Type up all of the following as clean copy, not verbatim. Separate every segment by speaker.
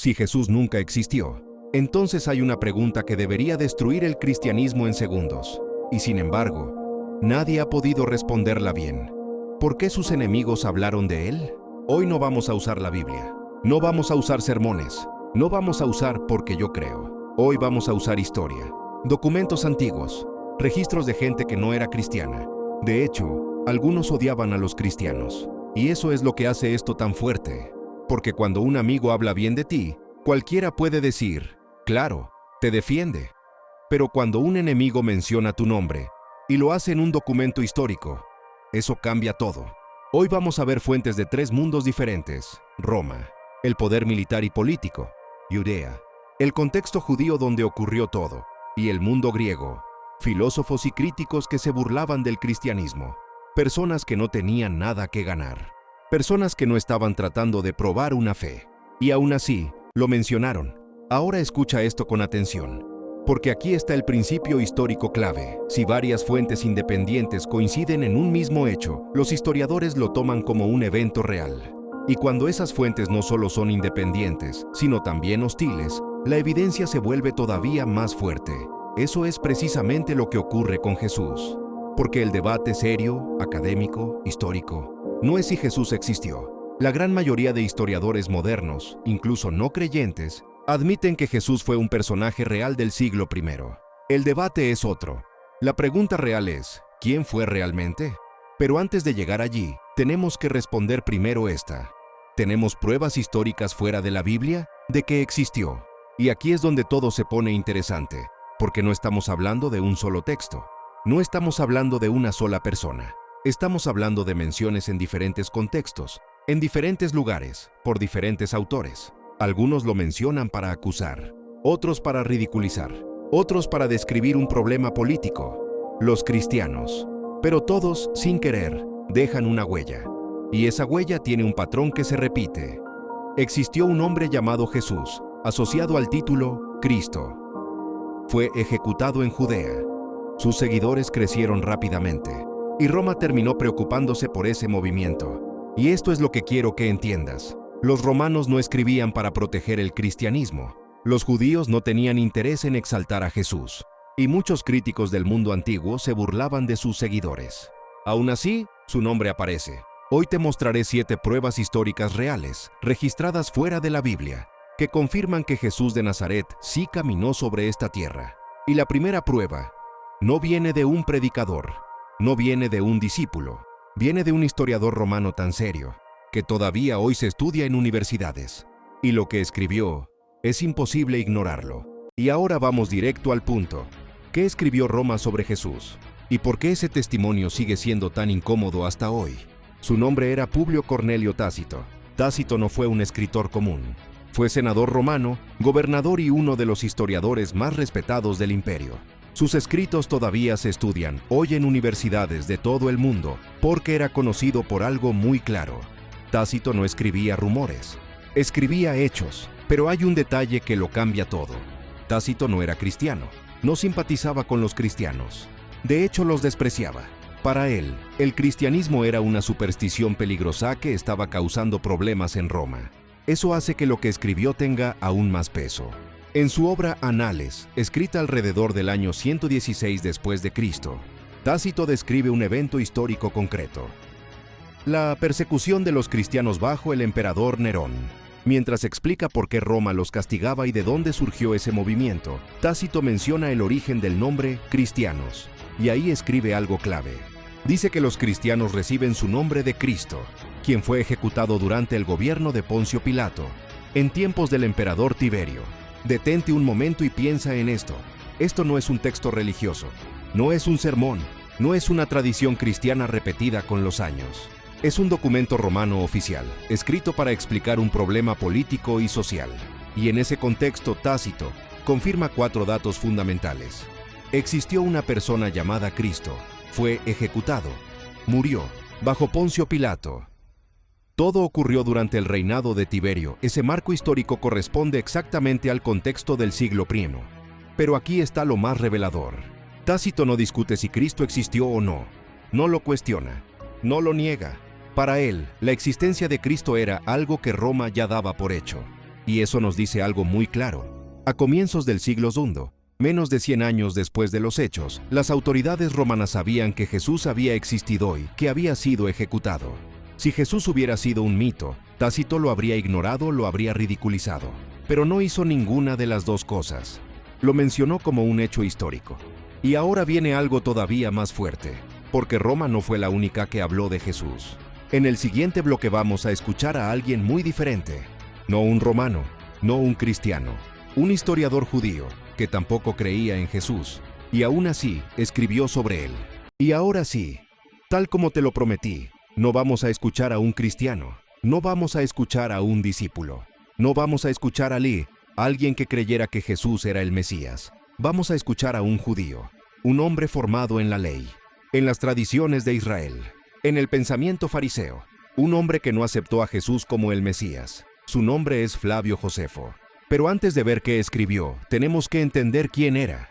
Speaker 1: Si Jesús nunca existió, entonces hay una pregunta que debería destruir el cristianismo en segundos. Y sin embargo, nadie ha podido responderla bien. ¿Por qué sus enemigos hablaron de él? Hoy no vamos a usar la Biblia. No vamos a usar sermones. No vamos a usar porque yo creo. Hoy vamos a usar historia. Documentos antiguos. Registros de gente que no era cristiana. De hecho, algunos odiaban a los cristianos. Y eso es lo que hace esto tan fuerte. Porque cuando un amigo habla bien de ti, cualquiera puede decir, claro, te defiende. Pero cuando un enemigo menciona tu nombre, y lo hace en un documento histórico, eso cambia todo. Hoy vamos a ver fuentes de 3 mundos diferentes: Roma, el poder militar y político; Judea, el contexto judío donde ocurrió todo; y el mundo griego, filósofos y críticos que se burlaban del cristianismo. Personas que no tenían nada que ganar. Personas que no estaban tratando de probar una fe. Y aún así, lo mencionaron. Ahora escucha esto con atención, porque aquí está el principio histórico clave. Si varias fuentes independientes coinciden en un mismo hecho, los historiadores lo toman como un evento real. Y cuando esas fuentes no solo son independientes, sino también hostiles, la evidencia se vuelve todavía más fuerte. Eso es precisamente lo que ocurre con Jesús. Porque el debate serio, académico, histórico, no es si Jesús existió. La gran mayoría de historiadores modernos, incluso no creyentes, admiten que Jesús fue un personaje real del siglo I. El debate es otro. La pregunta real es, ¿quién fue realmente? Pero antes de llegar allí, tenemos que responder primero esta. ¿Tenemos pruebas históricas fuera de la Biblia de que existió? Y aquí es donde todo se pone interesante, porque no estamos hablando de un solo texto. No estamos hablando de una sola persona. Estamos hablando de menciones en diferentes contextos, en diferentes lugares, por diferentes autores. Algunos lo mencionan para acusar, otros para ridiculizar, otros para describir un problema político. Los cristianos. Pero todos, sin querer, dejan una huella. Y esa huella tiene un patrón que se repite. Existió un hombre llamado Jesús, asociado al título Cristo. Fue ejecutado en Judea. Sus seguidores crecieron rápidamente, y Roma terminó preocupándose por ese movimiento. Y esto es lo que quiero que entiendas. Los romanos no escribían para proteger el cristianismo. Los judíos no tenían interés en exaltar a Jesús. Y muchos críticos del mundo antiguo se burlaban de sus seguidores. Aún así, su nombre aparece. Hoy te mostraré 7 pruebas históricas reales, registradas fuera de la Biblia, que confirman que Jesús de Nazaret sí caminó sobre esta tierra. Y la primera prueba no viene de un predicador, no viene de un discípulo, viene de un historiador romano tan serio, que todavía hoy se estudia en universidades. Y lo que escribió, es imposible ignorarlo. Y ahora vamos directo al punto. ¿Qué escribió Roma sobre Jesús? ¿Y por qué ese testimonio sigue siendo tan incómodo hasta hoy? Su nombre era Publio Cornelio Tácito. Tácito no fue un escritor común. Fue senador romano, gobernador y uno de los historiadores más respetados del imperio. Sus escritos todavía se estudian hoy en universidades de todo el mundo porque era conocido por algo muy claro. Tácito no escribía rumores, escribía hechos, pero hay un detalle que lo cambia todo. Tácito no era cristiano, no simpatizaba con los cristianos. De hecho, los despreciaba. Para él, el cristianismo era una superstición peligrosa que estaba causando problemas en Roma. Eso hace que lo que escribió tenga aún más peso. En su obra Anales, escrita alrededor del año 116 después de Cristo, Tácito describe un evento histórico concreto: la persecución de los cristianos bajo el emperador Nerón. Mientras explica por qué Roma los castigaba y de dónde surgió ese movimiento, Tácito menciona el origen del nombre cristianos, y ahí escribe algo clave. Dice que los cristianos reciben su nombre de Cristo, quien fue ejecutado durante el gobierno de Poncio Pilato, en tiempos del emperador Tiberio. Detente un momento y piensa en esto. Esto no es un texto religioso, no es un sermón, no es una tradición cristiana repetida con los años. Es un documento romano oficial, escrito para explicar un problema político y social. Y en ese contexto, Tácito confirma 4 datos fundamentales. Existió una persona llamada Cristo, fue ejecutado, murió, bajo Poncio Pilato. Todo ocurrió durante el reinado de Tiberio. Ese marco histórico corresponde exactamente al contexto del siglo I. Pero aquí está lo más revelador. Tácito no discute si Cristo existió o no. No lo cuestiona. No lo niega. Para él, la existencia de Cristo era algo que Roma ya daba por hecho. Y eso nos dice algo muy claro. A comienzos del siglo II, menos de 100 años después de los hechos, las autoridades romanas sabían que Jesús había existido y que había sido ejecutado. Si Jesús hubiera sido un mito, Tácito lo habría ignorado, lo habría ridiculizado. Pero no hizo ninguna de las dos cosas. Lo mencionó como un hecho histórico. Y ahora viene algo todavía más fuerte, porque Roma no fue la única que habló de Jesús. En el siguiente bloque vamos a escuchar a alguien muy diferente. No un romano, no un cristiano, un historiador judío que tampoco creía en Jesús, y aún así escribió sobre él. Y ahora sí, tal como te lo prometí, no vamos a escuchar a un cristiano, no vamos a escuchar a un discípulo, no vamos a escuchar a Lee, alguien que creyera que Jesús era el Mesías. Vamos a escuchar a un judío, un hombre formado en la ley, en las tradiciones de Israel, en el pensamiento fariseo, un hombre que no aceptó a Jesús como el Mesías. Su nombre es Flavio Josefo. Pero antes de ver qué escribió, tenemos que entender quién era.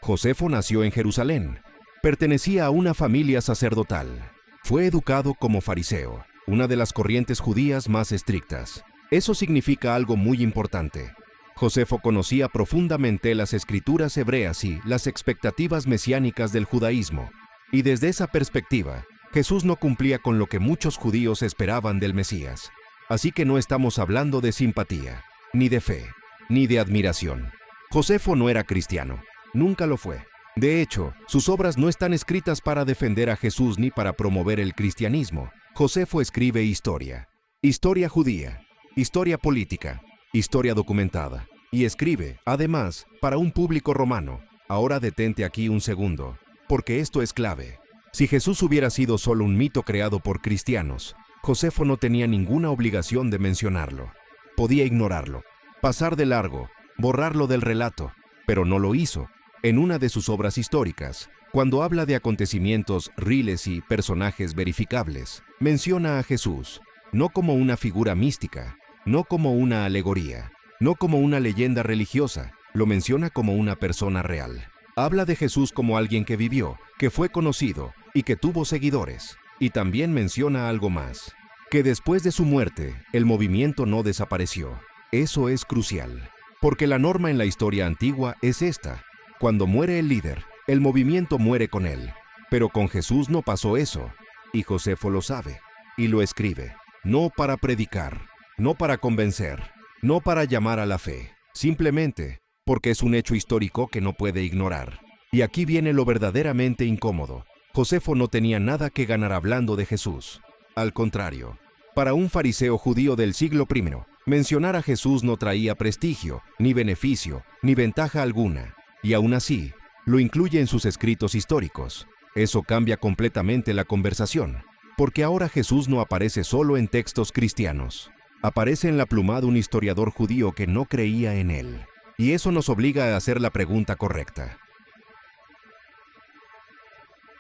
Speaker 1: Josefo nació en Jerusalén. Pertenecía a una familia sacerdotal. Fue educado como fariseo, una de las corrientes judías más estrictas. Eso significa algo muy importante. Josefo conocía profundamente las escrituras hebreas y las expectativas mesiánicas del judaísmo. Y desde esa perspectiva, Jesús no cumplía con lo que muchos judíos esperaban del Mesías. Así que no estamos hablando de simpatía, ni de fe, ni de admiración. Josefo no era cristiano, nunca lo fue. De hecho, sus obras no están escritas para defender a Jesús ni para promover el cristianismo. Josefo escribe historia, historia judía, historia política, historia documentada, y escribe, además, para un público romano. Ahora detente aquí un segundo, porque esto es clave. Si Jesús hubiera sido solo un mito creado por cristianos, Josefo no tenía ninguna obligación de mencionarlo. Podía ignorarlo, pasar de largo, borrarlo del relato, pero no lo hizo. En una de sus obras históricas, cuando habla de acontecimientos reales y personajes verificables, menciona a Jesús, no como una figura mística, no como una alegoría, no como una leyenda religiosa, lo menciona como una persona real. Habla de Jesús como alguien que vivió, que fue conocido y que tuvo seguidores. Y también menciona algo más, que después de su muerte, el movimiento no desapareció. Eso es crucial, porque la norma en la historia antigua es esta. Cuando muere el líder, el movimiento muere con él. Pero con Jesús no pasó eso, y Josefo lo sabe, y lo escribe, no para predicar, no para convencer, no para llamar a la fe, simplemente porque es un hecho histórico que no puede ignorar. Y aquí viene lo verdaderamente incómodo. Josefo no tenía nada que ganar hablando de Jesús. Al contrario, para un fariseo judío del siglo I, mencionar a Jesús no traía prestigio, ni beneficio, ni ventaja alguna. Y aún así, lo incluye en sus escritos históricos. Eso cambia completamente la conversación, porque ahora Jesús no aparece solo en textos cristianos. Aparece en la pluma de un historiador judío que no creía en él. Y eso nos obliga a hacer la pregunta correcta.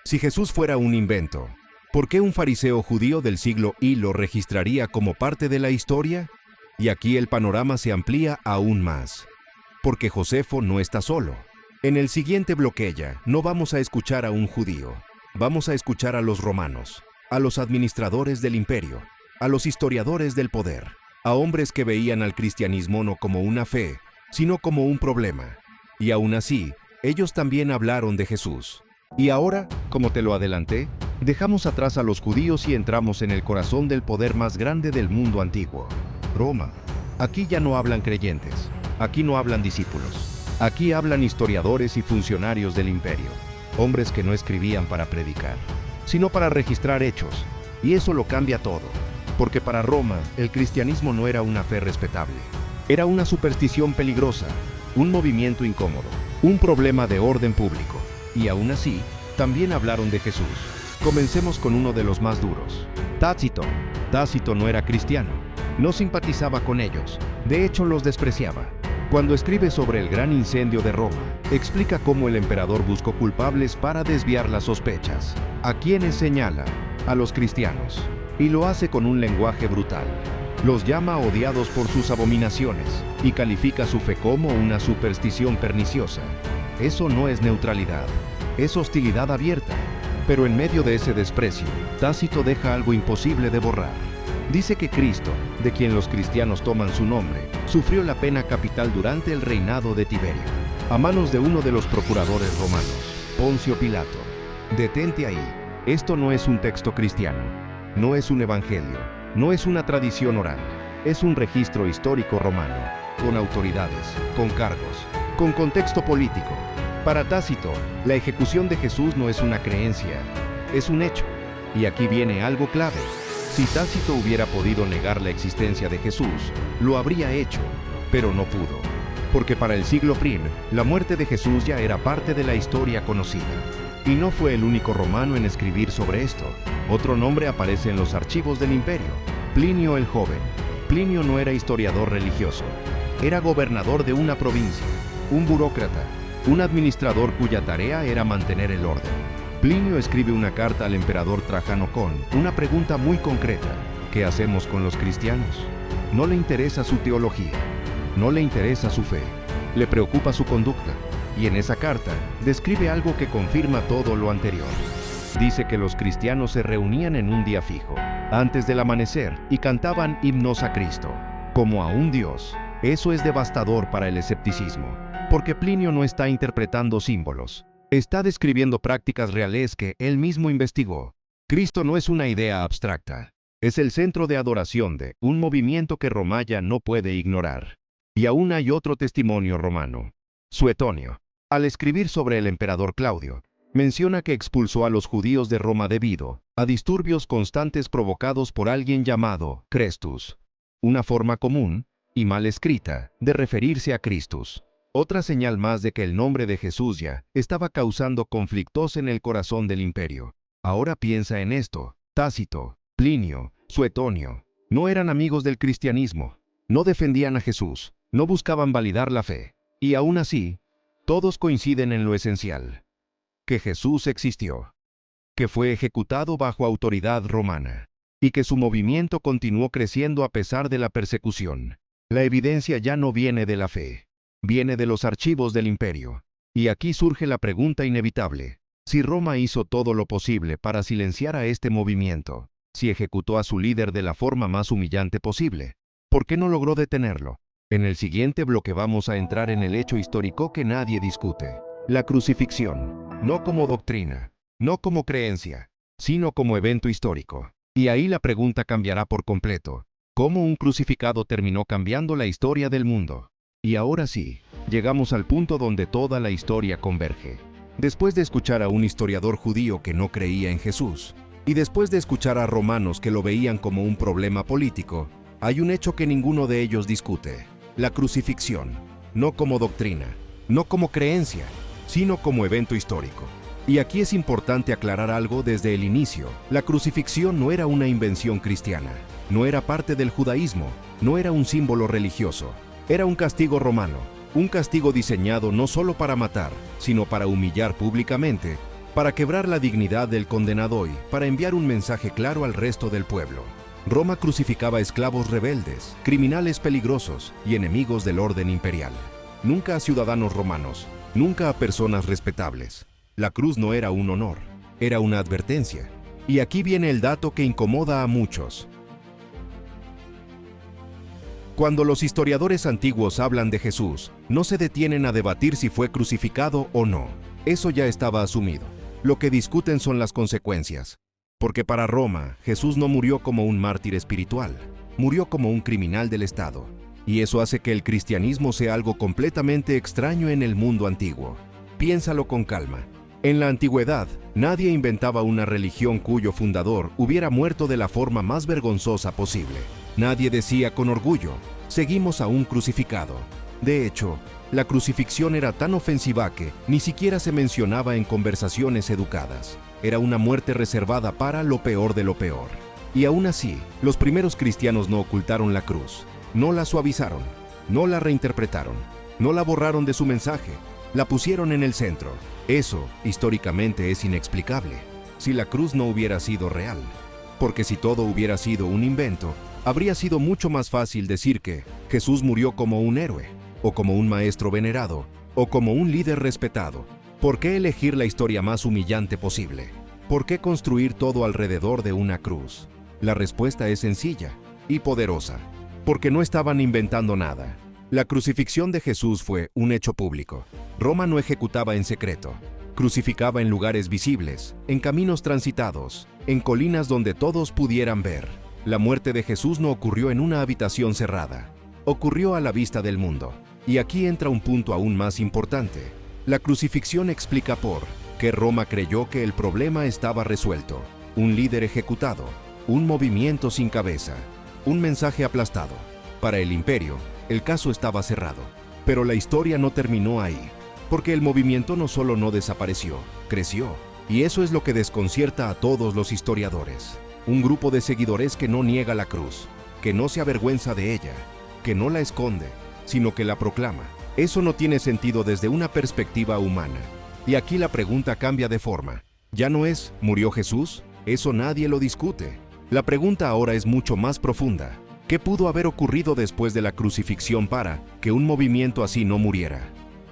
Speaker 1: Si Jesús fuera un invento, ¿por qué un fariseo judío del siglo I lo registraría como parte de la historia? Y aquí el panorama se amplía aún más, porque Josefo no está solo. En el siguiente bloque no vamos a escuchar a un judío, vamos a escuchar a los romanos, a los administradores del imperio, a los historiadores del poder, a hombres que veían al cristianismo no como una fe, sino como un problema. Y aún así, ellos también hablaron de Jesús. Y ahora, como te lo adelanté, dejamos atrás a los judíos y entramos en el corazón del poder más grande del mundo antiguo, Roma. Aquí ya no hablan creyentes, aquí no hablan discípulos, aquí hablan historiadores y funcionarios del imperio, hombres que no escribían para predicar, sino para registrar hechos. Y eso lo cambia todo, porque para Roma el cristianismo no era una fe respetable, era una superstición peligrosa, un movimiento incómodo, un problema de orden público. Y aún así, también hablaron de Jesús. Comencemos con uno de los más duros, Tácito. Tácito no era cristiano, no simpatizaba con ellos, de hecho los despreciaba. Cuando escribe sobre el gran incendio de Roma, explica cómo el emperador buscó culpables para desviar las sospechas. ¿A quiénes señala? A los cristianos. Y lo hace con un lenguaje brutal. Los llama odiados por sus abominaciones y califica su fe como una superstición perniciosa. Eso no es neutralidad, es hostilidad abierta. Pero en medio de ese desprecio, Tácito deja algo imposible de borrar. Dice que Cristo, de quien los cristianos toman su nombre, sufrió la pena capital durante el reinado de Tiberio, a manos de uno de los procuradores romanos, Poncio Pilato. Detente ahí. Esto no es un texto cristiano, no es un evangelio, no es una tradición oral, es un registro histórico romano, con autoridades, con cargos, con contexto político. Para Tácito, la ejecución de Jesús no es una creencia, es un hecho. Y aquí viene algo clave. Si Tácito hubiera podido negar la existencia de Jesús, lo habría hecho, pero no pudo. Porque para el siglo I, la muerte de Jesús ya era parte de la historia conocida. Y no fue el único romano en escribir sobre esto. Otro nombre aparece en los archivos del imperio: Plinio el Joven. Plinio no era historiador religioso, era gobernador de una provincia, un burócrata, un administrador cuya tarea era mantener el orden. Plinio escribe una carta al emperador Trajano con una pregunta muy concreta: ¿qué hacemos con los cristianos? No le interesa su teología, no le interesa su fe, le preocupa su conducta. Y en esa carta describe algo que confirma todo lo anterior. Dice que los cristianos se reunían en un día fijo, antes del amanecer, y cantaban himnos a Cristo, como a un Dios. Eso es devastador para el escepticismo, porque Plinio no está interpretando símbolos, está describiendo prácticas reales que él mismo investigó. Cristo no es una idea abstracta, es el centro de adoración de un movimiento que Roma ya no puede ignorar. Y aún hay otro testimonio romano. Suetonio, al escribir sobre el emperador Claudio, menciona que expulsó a los judíos de Roma debido a disturbios constantes provocados por alguien llamado Crestus, una forma común y mal escrita de referirse a Christus. Otra señal más de que el nombre de Jesús ya estaba causando conflictos en el corazón del imperio. Ahora piensa en esto: Tácito, Plinio, Suetonio, no eran amigos del cristianismo, no defendían a Jesús, no buscaban validar la fe. Y aún así, todos coinciden en lo esencial: que Jesús existió, que fue ejecutado bajo autoridad romana, y que su movimiento continuó creciendo a pesar de la persecución. La evidencia ya no viene de la fe, viene de los archivos del imperio. Y aquí surge la pregunta inevitable: si Roma hizo todo lo posible para silenciar a este movimiento, si ejecutó a su líder de la forma más humillante posible, ¿por qué no logró detenerlo? En el siguiente bloque vamos a entrar en el hecho histórico que nadie discute: la crucifixión, no como doctrina, no como creencia, sino como evento histórico. Y ahí la pregunta cambiará por completo: ¿cómo un crucificado terminó cambiando la historia del mundo? Y ahora sí, llegamos al punto donde toda la historia converge. Después de escuchar a un historiador judío que no creía en Jesús, y después de escuchar a romanos que lo veían como un problema político, hay un hecho que ninguno de ellos discute: la crucifixión, no como doctrina, no como creencia, sino como evento histórico. Y aquí es importante aclarar algo desde el inicio: la crucifixión no era una invención cristiana, no era parte del judaísmo, no era un símbolo religioso, era un castigo romano, un castigo diseñado no solo para matar, sino para humillar públicamente, para quebrar la dignidad del condenado y para enviar un mensaje claro al resto del pueblo. Roma crucificaba a esclavos rebeldes, criminales peligrosos y enemigos del orden imperial. Nunca a ciudadanos romanos, nunca a personas respetables. La cruz no era un honor, era una advertencia. Y aquí viene el dato que incomoda a muchos. Cuando los historiadores antiguos hablan de Jesús, no se detienen a debatir si fue crucificado o no. Eso ya estaba asumido. Lo que discuten son las consecuencias. Porque para Roma, Jesús no murió como un mártir espiritual, murió como un criminal del Estado. Y eso hace que el cristianismo sea algo completamente extraño en el mundo antiguo. Piénsalo con calma. En la antigüedad, nadie inventaba una religión cuyo fundador hubiera muerto de la forma más vergonzosa posible. Nadie decía con orgullo: seguimos a un crucificado. De hecho, la crucifixión era tan ofensiva que ni siquiera se mencionaba en conversaciones educadas. Era una muerte reservada para lo peor de lo peor. Y aún así, los primeros cristianos no ocultaron la cruz, no la suavizaron, no la reinterpretaron, no la borraron de su mensaje, la pusieron en el centro. Eso, históricamente, es inexplicable, si la cruz no hubiera sido real. Porque si todo hubiera sido un invento, habría sido mucho más fácil decir que Jesús murió como un héroe, o como un maestro venerado, o como un líder respetado. ¿Por qué elegir la historia más humillante posible? ¿Por qué construir todo alrededor de una cruz? La respuesta es sencilla: y poderosa, porque no estaban inventando nada. La crucifixión de Jesús fue un hecho público. Roma no ejecutaba en secreto. Crucificaba en lugares visibles, en caminos transitados, en colinas donde todos pudieran ver. La muerte de Jesús no ocurrió en una habitación cerrada. Ocurrió a la vista del mundo. Y aquí entra un punto aún más importante. La crucifixión explica por qué Roma creyó que el problema estaba resuelto. Un líder ejecutado, un movimiento sin cabeza, un mensaje aplastado. Para el imperio, el caso estaba cerrado. Pero la historia no terminó ahí. Porque el movimiento no solo no desapareció, creció. Y eso es lo que desconcierta a todos los historiadores. Un grupo de seguidores que no niega la cruz, que no se avergüenza de ella, que no la esconde, sino que la proclama. Eso no tiene sentido desde una perspectiva humana. Y aquí la pregunta cambia de forma. Ya no es, ¿murió Jesús? Eso nadie lo discute. La pregunta ahora es mucho más profunda. ¿Qué pudo haber ocurrido después de la crucifixión para que un movimiento así no muriera?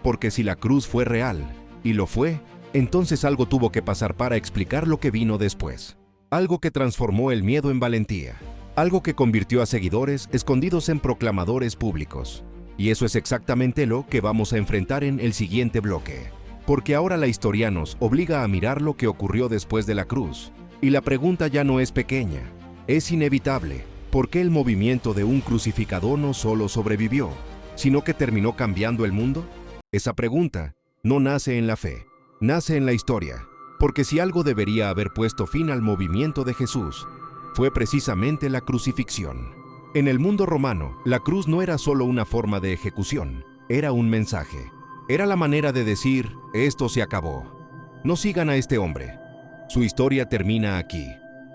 Speaker 1: Porque si la cruz fue real, y lo fue, entonces algo tuvo que pasar para explicar lo que vino después. Algo que transformó el miedo en valentía. Algo que convirtió a seguidores escondidos en proclamadores públicos. Y eso es exactamente lo que vamos a enfrentar en el siguiente bloque. Porque ahora la historia nos obliga a mirar lo que ocurrió después de la cruz. Y la pregunta ya no es pequeña, es inevitable. ¿Por qué el movimiento de un crucificado no solo sobrevivió, sino que terminó cambiando el mundo? Esa pregunta no nace en la fe, nace en la historia. Porque si algo debería haber puesto fin al movimiento de Jesús, fue precisamente la crucifixión. En el mundo romano, la cruz no era solo una forma de ejecución, era un mensaje. Era la manera de decir, esto se acabó. No sigan a este hombre. Su historia termina aquí.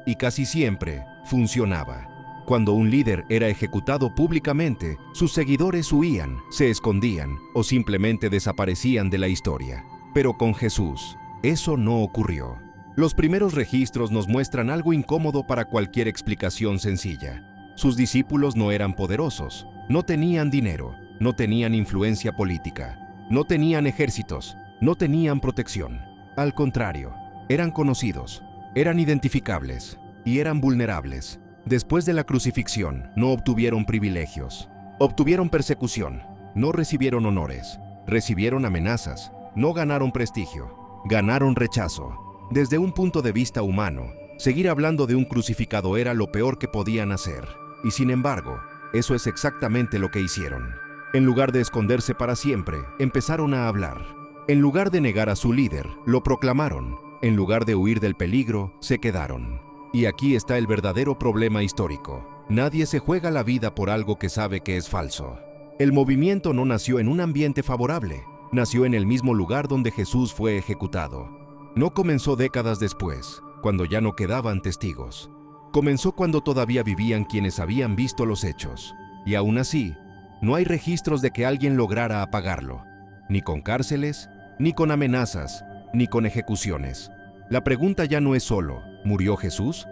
Speaker 1: Y casi siempre funcionaba. Cuando un líder era ejecutado públicamente, sus seguidores huían, se escondían o simplemente desaparecían de la historia. Pero con Jesús, eso no ocurrió. Los primeros registros nos muestran algo incómodo para cualquier explicación sencilla. Sus discípulos no eran poderosos, no tenían dinero, no tenían influencia política, no tenían ejércitos, no tenían protección. Al contrario, eran conocidos, eran identificables y eran vulnerables. Después de la crucifixión, no obtuvieron privilegios, obtuvieron persecución, no recibieron honores, recibieron amenazas, no ganaron prestigio, ganaron rechazo. Desde un punto de vista humano, seguir hablando de un crucificado era lo peor que podían hacer. Y sin embargo, eso es exactamente lo que hicieron. En lugar de esconderse para siempre, empezaron a hablar. En lugar de negar a su líder, lo proclamaron. En lugar de huir del peligro, se quedaron. Y aquí está el verdadero problema histórico. Nadie se juega la vida por algo que sabe que es falso. El movimiento no nació en un ambiente favorable. Nació en el mismo lugar donde Jesús fue ejecutado. No comenzó décadas después, cuando ya no quedaban testigos. Comenzó cuando todavía vivían quienes habían visto los hechos. Y aún así, no hay registros de que alguien lograra apagarlo. Ni con cárceles, ni con amenazas, ni con ejecuciones. La pregunta ya no es solo, ¿murió Jesús?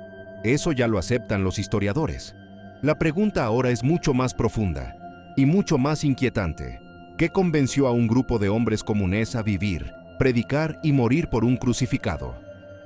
Speaker 1: Eso ya lo aceptan los historiadores. La pregunta ahora es mucho más profunda y mucho más inquietante. ¿Qué convenció a un grupo de hombres comunes a vivir, predicar y morir por un crucificado?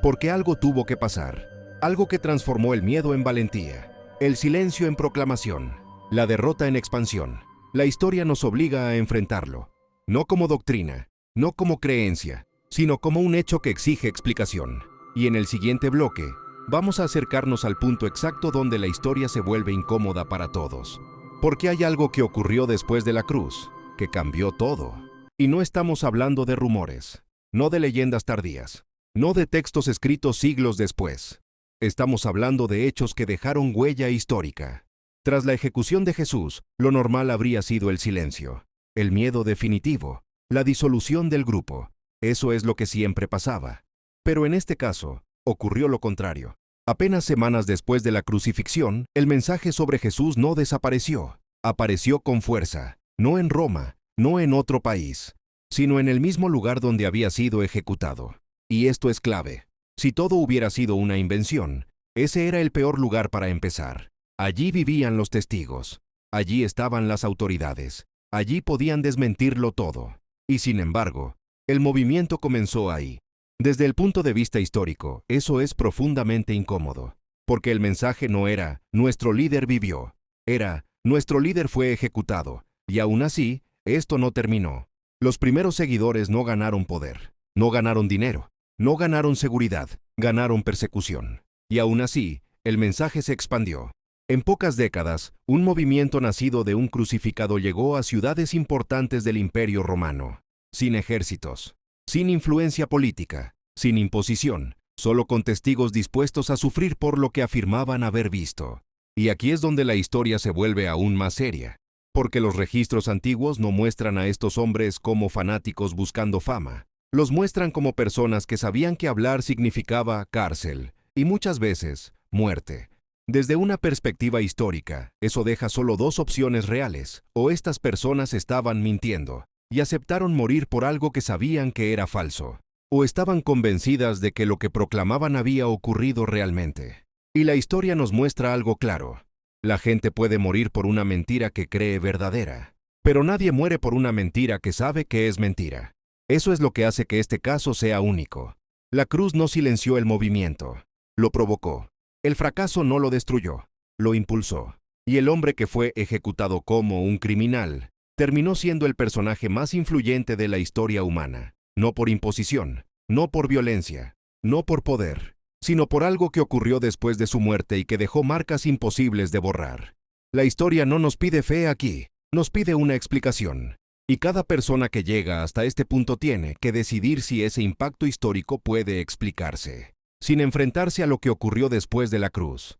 Speaker 1: Porque algo tuvo que pasar, algo que transformó el miedo en valentía, el silencio en proclamación, la derrota en expansión. La historia nos obliga a enfrentarlo, no como doctrina, no como creencia, sino como un hecho que exige explicación. Y en el siguiente bloque, vamos a acercarnos al punto exacto donde la historia se vuelve incómoda para todos. Porque hay algo que ocurrió después de la cruz, que cambió todo. Y no estamos hablando de rumores, no de leyendas tardías, no de textos escritos siglos después. Estamos hablando de hechos que dejaron huella histórica. Tras la ejecución de Jesús, lo normal habría sido el silencio, el miedo definitivo, la disolución del grupo. Eso es lo que siempre pasaba. Pero en este caso, ocurrió lo contrario. Apenas semanas después de la crucifixión, el mensaje sobre Jesús no desapareció. Apareció con fuerza, no en Roma, no en otro país, sino en el mismo lugar donde había sido ejecutado. Y esto es clave. Si todo hubiera sido una invención, ese era el peor lugar para empezar. Allí vivían los testigos, allí estaban las autoridades, allí podían desmentirlo todo. Y sin embargo, el movimiento comenzó ahí. Desde el punto de vista histórico, eso es profundamente incómodo. porque el mensaje no era «nuestro líder vivió», era «nuestro líder fue ejecutado», y aún así, esto no terminó. Los primeros seguidores no ganaron poder, no ganaron dinero, no ganaron seguridad, ganaron persecución. Y aún así, el mensaje se expandió. En pocas décadas, un movimiento nacido de un crucificado llegó a ciudades importantes del Imperio Romano, sin ejércitos, sin influencia política, sin imposición, solo con testigos dispuestos a sufrir por lo que afirmaban haber visto. Y aquí es donde la historia se vuelve aún más seria, porque los registros antiguos no muestran a estos hombres como fanáticos buscando fama. Los muestran como personas que sabían que hablar significaba cárcel, y muchas veces, muerte. Desde una perspectiva histórica, eso deja solo dos opciones reales: o estas personas estaban mintiendo, y aceptaron morir por algo que sabían que era falso, o estaban convencidas de que lo que proclamaban había ocurrido realmente. Y la historia nos muestra algo claro. La gente puede morir por una mentira que cree verdadera, pero nadie muere por una mentira que sabe que es mentira. Eso es lo que hace que este caso sea único. La cruz no silenció el movimiento, lo provocó. El fracaso no lo destruyó, lo impulsó. Y el hombre que fue ejecutado como un criminal terminó siendo el personaje más influyente de la historia humana, no por imposición, no por violencia, no por poder, sino por algo que ocurrió después de su muerte y que dejó marcas imposibles de borrar. La historia no nos pide fe aquí, nos pide una explicación. Y cada persona que llega hasta este punto tiene que decidir si ese impacto histórico puede explicarse, sin enfrentarse a lo que ocurrió después de la cruz.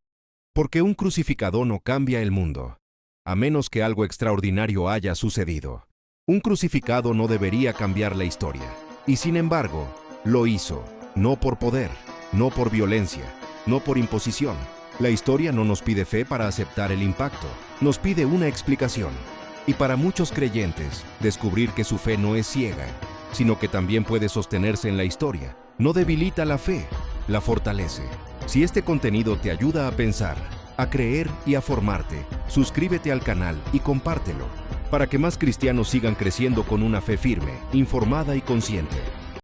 Speaker 1: Porque un crucificado no cambia el mundo, a menos que algo extraordinario haya sucedido. Un crucificado no debería cambiar la historia, y sin embargo, lo hizo, no por poder, no por violencia, no por imposición. La historia no nos pide fe para aceptar el impacto, nos pide una explicación. Y para muchos creyentes, descubrir que su fe no es ciega, sino que también puede sostenerse en la historia, no debilita la fe, la fortalece. Si este contenido te ayuda a pensar, a creer y a formarte, suscríbete al canal y compártelo, para que más cristianos sigan creciendo con una fe firme, informada y consciente.